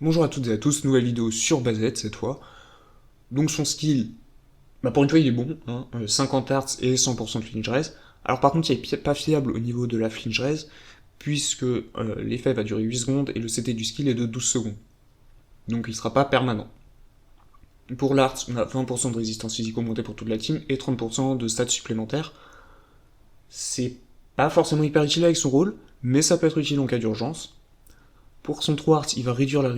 Bonjour à toutes et à tous, nouvelle vidéo sur Bazette cette fois. Donc son skill, pour une fois il est bon, 50 Hz et 100% de flinch raise. Alors par contre il est pas fiable au niveau de la flinch raise, puisque l'effet va durer 8 secondes et le CT du skill est de 12 secondes. Donc il sera pas permanent. Pour l'art, on a 20% de résistance physique augmentée pour toute la team et 30% de stats supplémentaires. C'est pas forcément hyper utile avec son rôle, mais ça peut être utile en cas d'urgence. Pour son true art, il va réduire la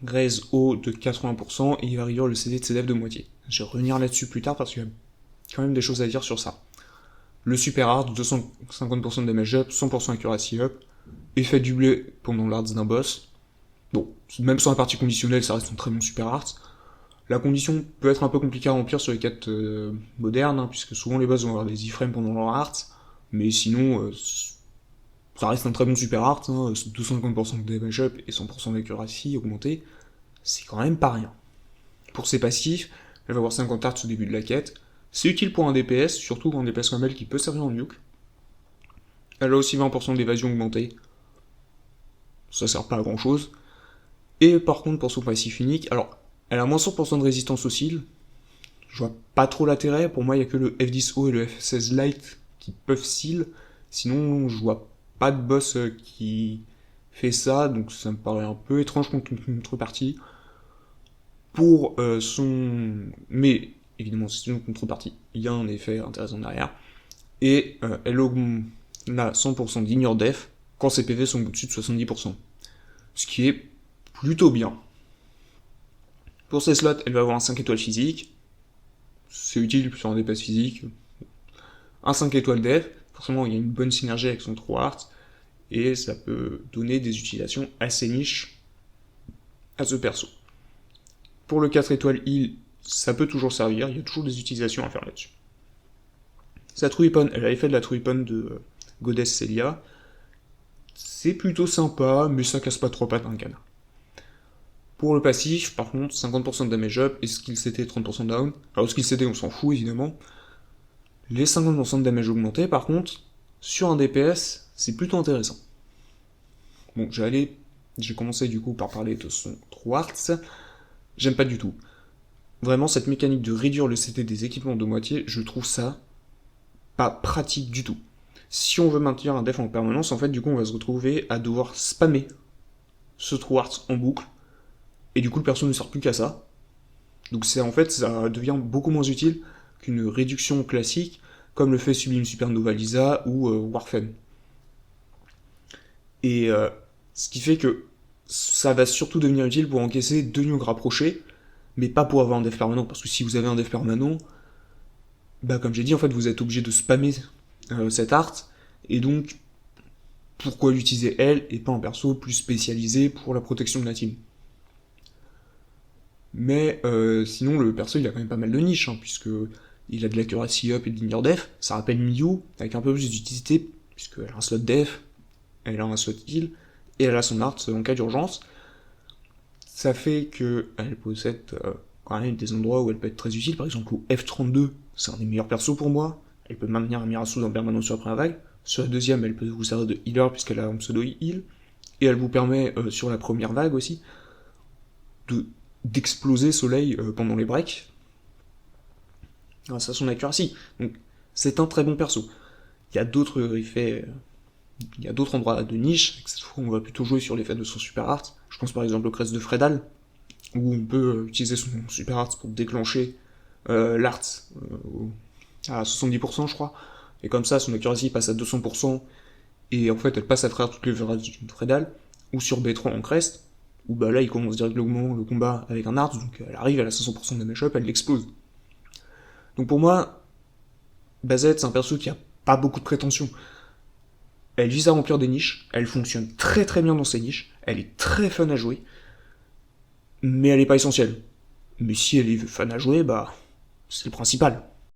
raise haut de 80% et il va réduire le CD de ses devs de moitié. Je vais revenir là-dessus plus tard parce qu'il y a quand même des choses à dire sur ça. Le super art, 250% de damage up, 100% accuracy up, effet doublé pendant l'arts d'un boss. Bon, même sans la partie conditionnelle, ça reste un très bon super art. La condition peut être un peu compliquée à remplir sur les quêtes modernes, puisque souvent les boss vont avoir des iframes pendant leur art, mais sinon, ça reste un très bon super art, 250% de damage up et 100% d'accuracy augmenté, c'est quand même pas rien. Pour ses passifs, elle va avoir 50 arts au début de la quête, c'est utile pour un DPS, surtout un DPS comme elle qui peut servir en nuke. Elle a aussi 20% d'évasion augmentée, ça sert pas à grand chose. Et par contre pour son passif unique, alors elle a moins 100% de résistance au seal, je vois pas trop l'intérêt, pour moi il y a que le F10O et le F16 Lite qui peuvent seal, sinon je vois pas de boss qui fait ça, donc ça me paraît un peu étrange contre une contrepartie. Pour son... Mais évidemment c'est une contrepartie, il y a un effet intéressant derrière. Et elle augmente la 100% d'ignore def quand ses PV sont au-dessus de 70%. Ce qui est plutôt bien. Pour ses slots, elle va avoir un 5 étoiles physique. C'est utile sur un DPS physique. Un 5 étoiles def, forcément il y a une bonne synergie avec son true art, et ça peut donner des utilisations assez niches à ce perso. Pour le 4 étoiles heal, ça peut toujours servir, il y a toujours des utilisations à faire là-dessus. Sa true weapon, elle a l'effet de la true weapon de Goddess Celia. C'est plutôt sympa, mais ça casse pas trois pattes à un canard. Pour le passif, par contre, 50% de damage up et skill CT 30% down. Alors skill CT on s'en fout évidemment. Les 50% de damage augmenté, par contre, sur un DPS, c'est plutôt intéressant. Bon, j'ai commencé du coup par parler de son true art. J'aime pas du tout. Vraiment, cette mécanique de réduire le CT des équipements de moitié, je trouve ça pas pratique du tout. Si on veut maintenir un def en permanence, en fait, du coup, on va se retrouver à devoir spammer ce true art en boucle, et du coup, le perso ne sert plus qu'à ça. Donc en fait, ça devient beaucoup moins utile qu'une réduction classique, comme le fait Sublime Supernova Lisa ou Warfen. Et ce qui fait que ça va surtout devenir utile pour encaisser 2 nuques rapprochés, mais pas pour avoir un def permanent, parce que si vous avez un def permanent, comme j'ai dit, en fait, vous êtes obligé de spammer cette art, et donc, pourquoi l'utiliser elle, et pas un perso plus spécialisé pour la protection de la team. Mais sinon, le perso, il a quand même pas mal de niches, puisque il a de l'accuracy up et de linear def, ça rappelle Miyu, avec un peu plus d'utilité, puisqu'elle a un slot def, elle a un slot heal, et elle a son art en cas d'urgence. Ça fait qu'elle possède quand même des endroits où elle peut être très utile, par exemple au F32, c'est un des meilleurs persos pour moi, elle peut maintenir un Mirasu en permanence sur la première vague, sur la deuxième, elle peut vous servir de healer puisqu'elle a un pseudo heal, et elle vous permet sur la première vague aussi d'exploser Soleil pendant les breaks, grâce à son accuracy. Donc c'est un très bon perso. Il y a d'autres effets, il y a d'autres endroits de niche, cette fois on va plutôt jouer sur l'effet de son super art. Je pense par exemple au crest de Fredal, où on peut utiliser son super art pour déclencher l'art à 70% je crois, et comme ça son accuracy passe à 200%, et en fait elle passe à travers toutes les virages de Fredal, ou sur B3 en crest, où là il commence directement le combat avec un art, donc elle arrive, elle a 500% de damage up, elle l'explose. Donc pour moi, Bazette c'est un perso qui a pas beaucoup de prétention. Elle vise à remplir des niches, elle fonctionne très très bien dans ses niches, elle est très fun à jouer, mais elle est pas essentielle. Mais si elle est fun à jouer, c'est le principal.